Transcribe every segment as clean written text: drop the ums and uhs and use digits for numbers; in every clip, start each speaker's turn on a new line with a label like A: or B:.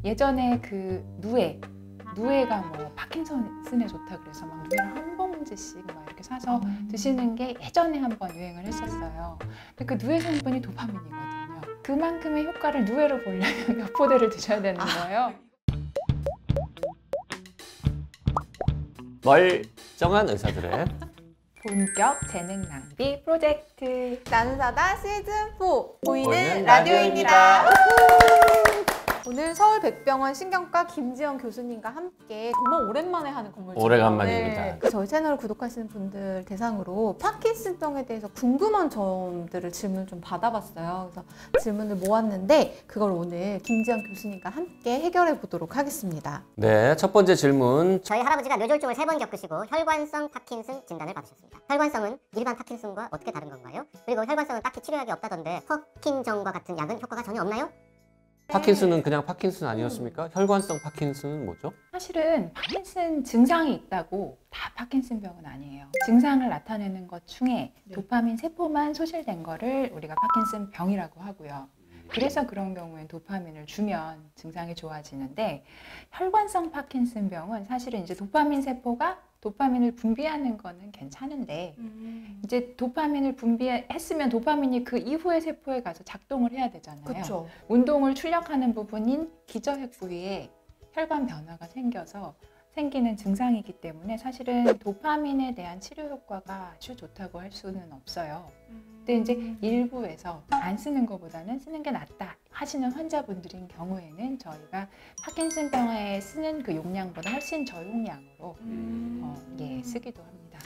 A: 예전에 그 누에가 뭐 파킨슨에 좋다 그래서 막 누에를 한 봉지씩 막 이렇게 사서 드시는 게 예전에 한번 유행을 했었어요. 근데 그 누에 성분이 도파민이거든요. 그만큼의 효과를 누에로 보려면 몇 포대를 드셔야 되는 거예요.
B: 멀쩡한 의사들의
A: 본격 재능 낭비 프로젝트
C: 나눔사다 시즌4 보이는
B: 보이는
C: 라디오입니다. 오늘 서울백병원 신경과 김지영 교수님과 함께 정말 오랜만에 하는 건물이죠.
B: 오래간만입니다.
C: 저희 채널을 구독하시는 분들 대상으로 파킨슨병에 대해서 궁금한 점들을 질문을 좀 받아봤어요. 그래서 질문을 모았는데 그걸 오늘 김지영 교수님과 함께 해결해 보도록 하겠습니다.
B: 네, 첫 번째 질문.
D: 저희 할아버지가 뇌졸중을 3번 겪으시고 혈관성 파킨슨 진단을 받으셨습니다. 혈관성은 일반 파킨슨과 어떻게 다른 건가요? 그리고 혈관성은 딱히 치료약이 없다던데 퍼킨정과 같은 약은 효과가 전혀 없나요?
B: 파킨슨은 그냥 파킨슨 아니었습니까? 혈관성 파킨슨은 뭐죠?
A: 사실은 파킨슨 증상이 있다고 다 파킨슨병은 아니에요. 증상을 나타내는 것 중에 도파민 세포만 소실된 거를 우리가 파킨슨병이라고 하고요. 그래서 그런 경우엔 도파민을 주면 증상이 좋아지는데 혈관성 파킨슨병은 사실은 이제 도파민 세포가 도파민을 분비하는 거는 괜찮은데 이제 도파민을 분비했으면 도파민이 그 이후의 세포에 가서 작동을 해야 되잖아요.
C: 그렇죠.
A: 운동을 출력하는 부분인 기저핵 부위에 혈관 변화가 생겨서 생기는 증상이기 때문에 사실은 도파민에 대한 치료 효과가 아주 좋다고 할 수는 없어요. 근데 이제 일부에서 안 쓰는 것보다는 쓰는 게 낫다 하시는 환자분들인 경우에는 저희가 파킨슨병에 쓰는 그 용량보다 훨씬 저용량으로 쓰기도 합니다.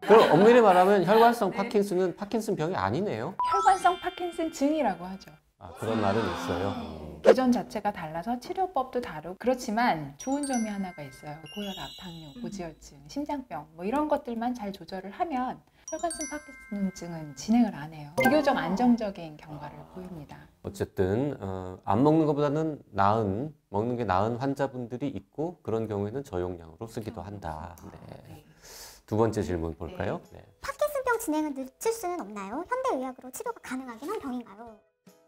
B: 그럼 엄밀히 말하면 혈관성 파킨슨은 파킨슨병이 아니네요.
A: 혈관성 파킨슨증이라고 하죠.
B: 아, 그런 말은 있어요.
A: 기전 자체가 달라서 치료법도 다르고 그렇지만 좋은 점이 하나가 있어요. 고혈압, 당뇨, 고지혈증, 심장병 뭐 이런 것들만 잘 조절을 하면 혈관성 파킨슨증은 진행을 안 해요. 비교적 안정적인 경과를 보입니다.
B: 어쨌든 안 먹는 것보다는 먹는 게 나은 환자분들이 있고 그런 경우에는 저용량으로 쓰기도 한다. 네. 두 번째 질문 볼까요? 네.
D: 파킨슨병 진행을 늦출 수는 없나요? 현대의학으로 치료가 가능하긴 한 병인가요?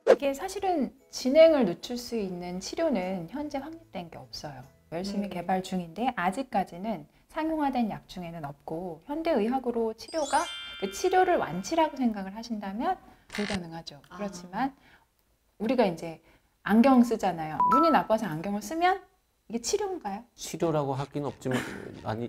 A: 이게 사실은 진행을 늦출 수 있는 치료는 현재 확립된 게 없어요. 열심히 개발 중인데 아직까지는 상용화된 약 중에는 없고 현대의학으로 치료가 그 치료를 완치라고 생각을 하신다면 불가능하죠. 그렇지만 우리가 이제 안경 쓰잖아요. 눈이 나빠서 안경을 쓰면 이게 치료인가요?
B: 치료라고 하기는 없지만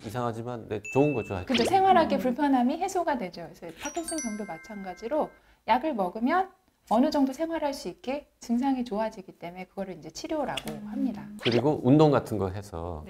B: 이상하지만 네, 좋은 거죠.
A: 근데 생활하기 불편함이 해소가 되죠. 그래서 파킨슨병도 마찬가지로 약을 먹으면 어느 정도 생활할 수 있게 증상이 좋아지기 때문에 그거를 이제 치료라고 합니다.
B: 그리고 운동 같은 거 해서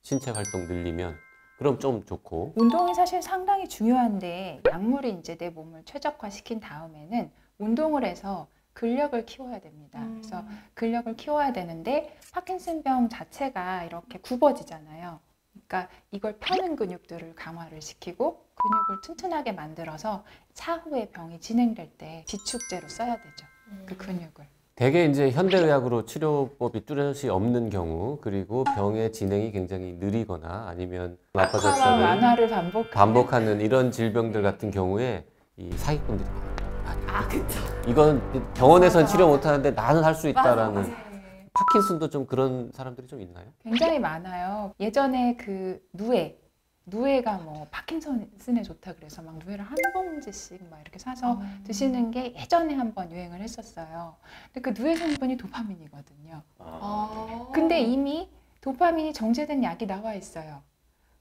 B: 신체 활동 늘리면 그럼 좀 좋고.
A: 운동이 사실 상당히 중요한데 약물이 이제 내 몸을 최적화시킨 다음에는 운동을 해서 근력을 키워야 됩니다. 그래서 근력을 키워야 되는데 파킨슨병 자체가 이렇게 굽어지잖아요. 그러니까 이걸 펴는 근육들을 강화를 시키고 근육을 튼튼하게 만들어서 차후에 병이 진행될 때 비축제로 써야 되죠. 그 근육을.
B: 대개 이제 현대의학으로 치료법이 뚜렷이 없는 경우 그리고 병의 진행이 굉장히 느리거나 아니면 나빠졌다는
A: 완화를
B: 반복하는 이런 질병들 같은 경우에 이 사기꾼들이
C: 그렇죠.
B: 이건 병원에서는 치료 못하는데 나는 할 수 있다라는 파킨슨도 좀 그런 사람들이 좀 있나요?
A: 굉장히 많아요. 예전에 그 누에가 뭐 파킨슨에 좋다 그래서 막 누에를 한 봉지씩 막 이렇게 사서 드시는 게 예전에 한번 유행을 했었어요. 근데 그 누에 성분이 도파민이거든요. 근데 이미 도파민이 정제된 약이 나와 있어요.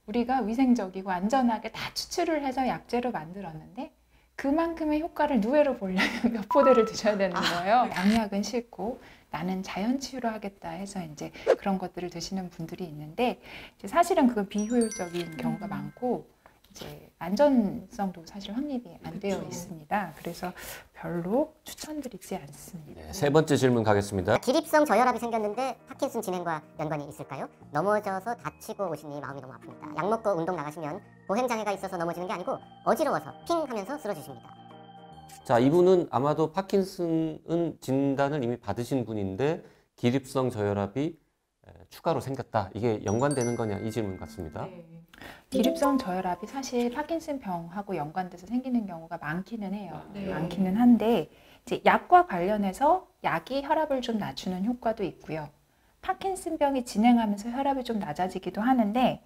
A: 우리가 위생적이고 안전하게 다 추출을 해서 약재로 만들었는데 그만큼의 효과를 누에로 보려면 몇 포대를 드셔야 되는 거예요. 양약은 싫고 나는 자연 치유로 하겠다 해서 이제 그런 것들을 드시는 분들이 있는데 이제 사실은 그건 비효율적인 경우가 많고 이제 안전성도 사실 확립이 안 되어 있습니다. 그래서 별로 추천드리지 않습니다.
B: 네, 세 번째 질문 가겠습니다.
D: 기립성 저혈압이 생겼는데 파킨슨 진행과 연관이 있을까요? 넘어져서 다치고 오시니 마음이 너무 아픕니다. 약 먹고 운동 나가시면 보행장애가 있어서 넘어지는 게 아니고 어지러워서 핑 하면서 쓰러지십니다.
B: 자, 이분은 아마도 파킨슨 진단을 이미 받으신 분인데 기립성 저혈압이 추가로 생겼다. 이게 연관되는 거냐 이 질문 같습니다.
A: 기립성 저혈압이 사실 파킨슨병하고 연관돼서 생기는 경우가 많기는 해요. 많기는 한데 이제 약과 관련해서 약이 혈압을 좀 낮추는 효과도 있고요. 파킨슨병이 진행하면서 혈압이 좀 낮아지기도 하는데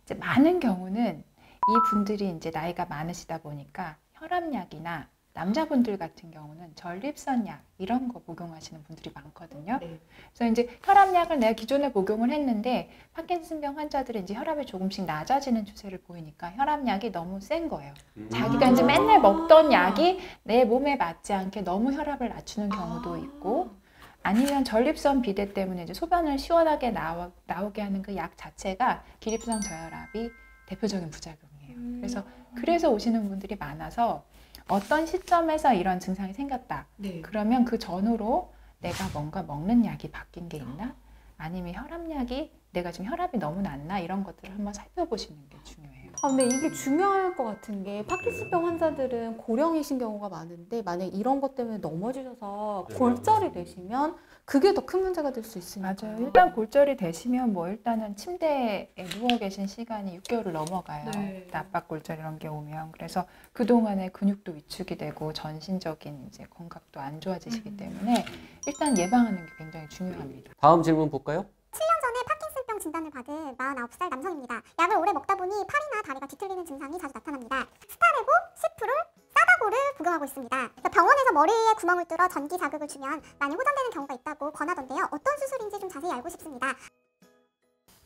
A: 이제 많은 경우는 이 분들이 이제 나이가 많으시다 보니까 혈압약이나 남자분들 같은 경우는 전립선약 이런 거 복용하시는 분들이 많거든요.
C: 네.
A: 그래서 이제 혈압약을 내가 기존에 복용을 했는데 파킨슨병 환자들은 이제 혈압이 조금씩 낮아지는 추세를 보이니까 혈압약이 너무 센 거예요. 자기가 이제 맨날 먹던 약이 내 몸에 맞지 않게 너무 혈압을 낮추는 경우도 있고, 아니면 전립선 비대 때문에 이제 소변을 시원하게 나오게 하는 그 약 자체가 기립성 저혈압이 대표적인 부작용이에요. 그래서 오시는 분들이 많아서 어떤 시점에서 이런 증상이 생겼다.
C: 네.
A: 그러면 그 전후로 내가 뭔가 먹는 약이 바뀐 게 있나? 아니면 혈압약이 내가 지금 혈압이 너무 낮나? 이런 것들을 한번 살펴보시는 게 중요해요.
C: 근데 이게 중요할 것 같은 게 파킨슨병 환자들은 고령이신 경우가 많은데 만약 이런 것 때문에 넘어지셔서 골절이 되시면 그게 더 큰 문제가 될 수 있으니까.
A: 맞아요. 일단 골절이 되시면 뭐 일단은 침대에 누워 계신 시간이 6개월을 넘어가요.
C: 네.
A: 압박 골절 이런 게 오면. 그래서 그동안에 근육도 위축이 되고 전신적인 이제 건강도 안 좋아지시기 때문에 일단 예방하는 게 굉장히 중요합니다.
B: 다음 질문 볼까요?
E: 7년 전에 파킨슨병 진단을 받은 49살 남성입니다. 약을 오래 먹다 보니 팔이나 다리가 뒤틀리는 증상이 자주 나타납니다. 스타레보, 시프롤, 사다고를 복용하고 있습니다. 병원에서 머리에 구멍을 뚫어 전기 자극을 주면 많이 호전되는 경우가 있다고 권하던데요. 어떤 수술인지 좀 자세히 알고 싶습니다.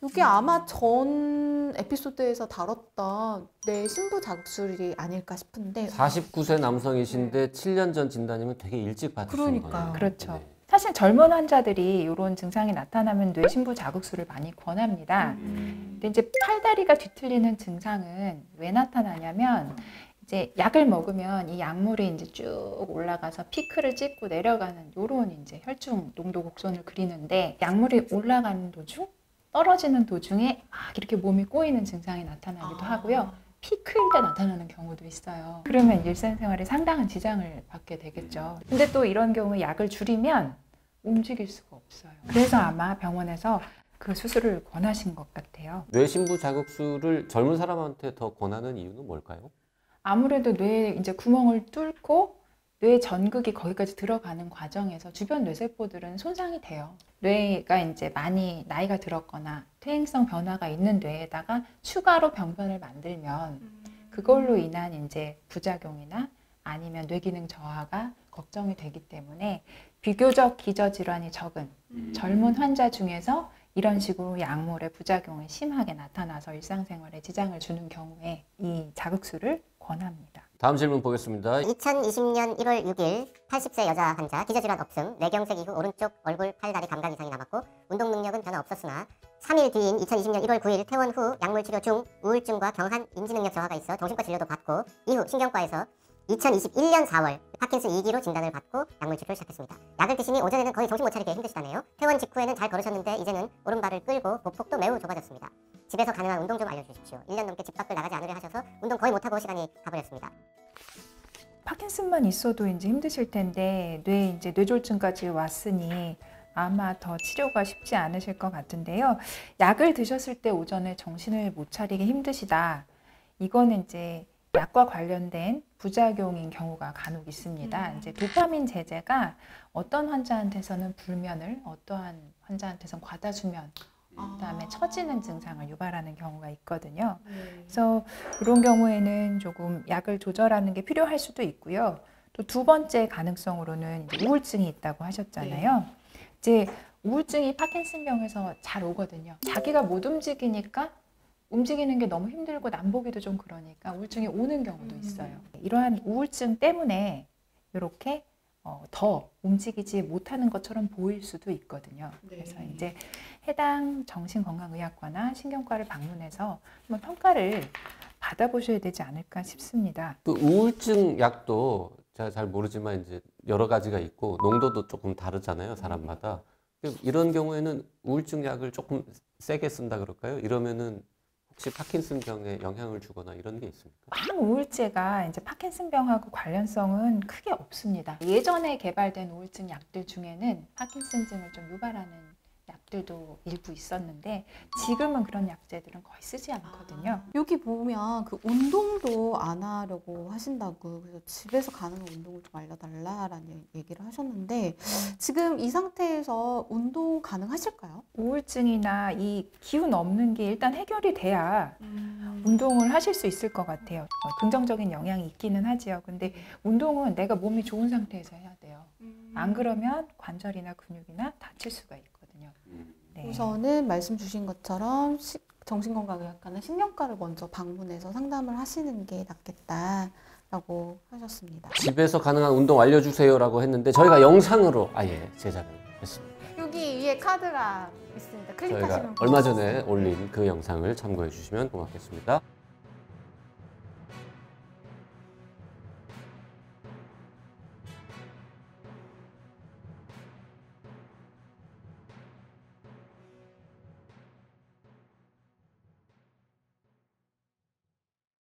C: 이게 아마 전 에피소드에서 다뤘던 뇌 심부 자극술이 아닐까 싶은데
B: 49세 남성이신데 7년 전 진단이면 되게 일찍 받으신
C: 그러니까요.
B: 거예요.
A: 그렇죠.
B: 네.
A: 사실 젊은 환자들이 이런 증상이 나타나면 뇌심부 자극술을 많이 권합니다. 근데 이제 팔다리가 뒤틀리는 증상은 왜 나타나냐면 이제 약을 먹으면 이 약물이 이제 쭉 올라가서 피크를 찍고 내려가는 요런 이제 혈중 농도 곡선을 그리는데 약물이 올라가는 도중, 떨어지는 도중에 막 이렇게 몸이 꼬이는 증상이 나타나기도 하고요. 피크일 때 나타나는 경우도 있어요. 그러면 일상생활에 상당한 지장을 받게 되겠죠. 근데 또 이런 경우에 약을 줄이면 움직일 수가 없어요. 그래서 아마 병원에서 그 수술을 권하신 것 같아요.
B: 뇌심부 자극술을 젊은 사람한테 더 권하는 이유는 뭘까요?
A: 아무래도 뇌에 이제 구멍을 뚫고 뇌 전극이 거기까지 들어가는 과정에서 주변 뇌세포들은 손상이 돼요. 뇌가 이제 많이 나이가 들었거나 퇴행성 변화가 있는 뇌에다가 추가로 병변을 만들면 그걸로 인한 이제 부작용이나 아니면 뇌기능 저하가 걱정이 되기 때문에 비교적 기저질환이 적은 젊은 환자 중에서 이런 식으로 약물의 부작용이 심하게 나타나서 일상생활에 지장을 주는 경우에 이 자극술을 권합니다.
B: 다음 질문 보겠습니다.
D: 2020년 1월 6일 80세 여자 환자 기저질환 없음, 뇌경색 이후 오른쪽 얼굴, 팔, 다리 감각 이상이 남았고 운동 능력은 변화 없었으나 3일 뒤인 2020년 1월 9일 퇴원 후 약물 치료 중 우울증과 경한 인지 능력 저하가 있어 정신과 진료도 받고 이후 신경과에서 2021년 4월 파킨슨 2기로 진단을 받고 약물 치료를 시작했습니다. 약을 드시니 오전에는 거의 정신 못 차리게 힘드시다네요. 퇴원 직후에는 잘 걸으셨는데 이제는 오른발을 끌고 보폭도 매우 좁아졌습니다. 집에서 가능한 운동 좀 알려주십시오. 1년 넘게 집 밖을 나가지 않으려 하셔서 운동 거의 못하고 시간이 가버렸습니다.
A: 파킨슨만 있어도 이제 힘드실 텐데 이제 뇌졸중까지 왔으니 아마 더 치료가 쉽지 않으실 것 같은데요. 약을 드셨을 때 오전에 정신을 못 차리게 힘드시다. 이거는 이제 약과 관련된 부작용인 경우가 간혹 있습니다. 이제 도파민 제제가 어떤 환자한테서는 불면을, 어떠한 환자한테서는 과다수면, 그다음에 처지는 증상을 유발하는 경우가 있거든요. 그래서 이런 경우에는 조금 약을 조절하는 게 필요할 수도 있고요. 또 두 번째 가능성으로는 이제 우울증이 있다고 하셨잖아요. 이제 우울증이 파킨슨병에서 잘 오거든요. 자기가 못 움직이니까 움직이는 게 너무 힘들고 남보기도 좀 그러니까 우울증이 오는 경우도 있어요. 이러한 우울증 때문에 이렇게 더 움직이지 못하는 것처럼 보일 수도 있거든요. 그래서 이제 해당 정신건강의학과나 신경과를 방문해서 한번 평가를 받아보셔야 되지 않을까 싶습니다.
B: 그 우울증 약도 제가 잘 모르지만 이제 여러 가지가 있고 농도도 조금 다르잖아요, 사람마다. 이런 경우에는 우울증 약을 조금 세게 쓴다 그럴까요? 이러면은 혹시 파킨슨병에 영향을 주거나 이런 게 있습니까?
A: 항우울제가 이제 파킨슨병하고 관련성은 크게 없습니다. 예전에 개발된 우울증 약들 중에는 파킨슨증을 좀 유발하는 약들도 일부 있었는데 지금은 그런 약제들은 거의 쓰지 않거든요.
C: 여기 보면 그 운동도 안 하려고 하신다고 그래서 집에서 가능한 운동을 좀 알려달라라는 얘기를 하셨는데 지금 이 상태에서 운동 가능하실까요?
A: 우울증이나 이 기운 없는 게 일단 해결이 돼야 운동을 하실 수 있을 것 같아요. 긍정적인 영향이 있기는 하지요. 근데 운동은 내가 몸이 좋은 상태에서 해야 돼요. 안 그러면 관절이나 근육이나 다칠 수가 있거든요. 네.
C: 우선은 말씀 주신 것처럼 정신건강의학과나 신경과를 먼저 방문해서 상담을 하시는 게 낫겠다라고 하셨습니다.
B: 집에서 가능한 운동 알려주세요라고 했는데 저희가 영상으로 아예 제작을 했습니다.
C: 여기 위에 카드가 있습니다. 클릭하시면
B: 저희가 얼마 전에 올린 그 영상을 참고해 주시면 고맙겠습니다.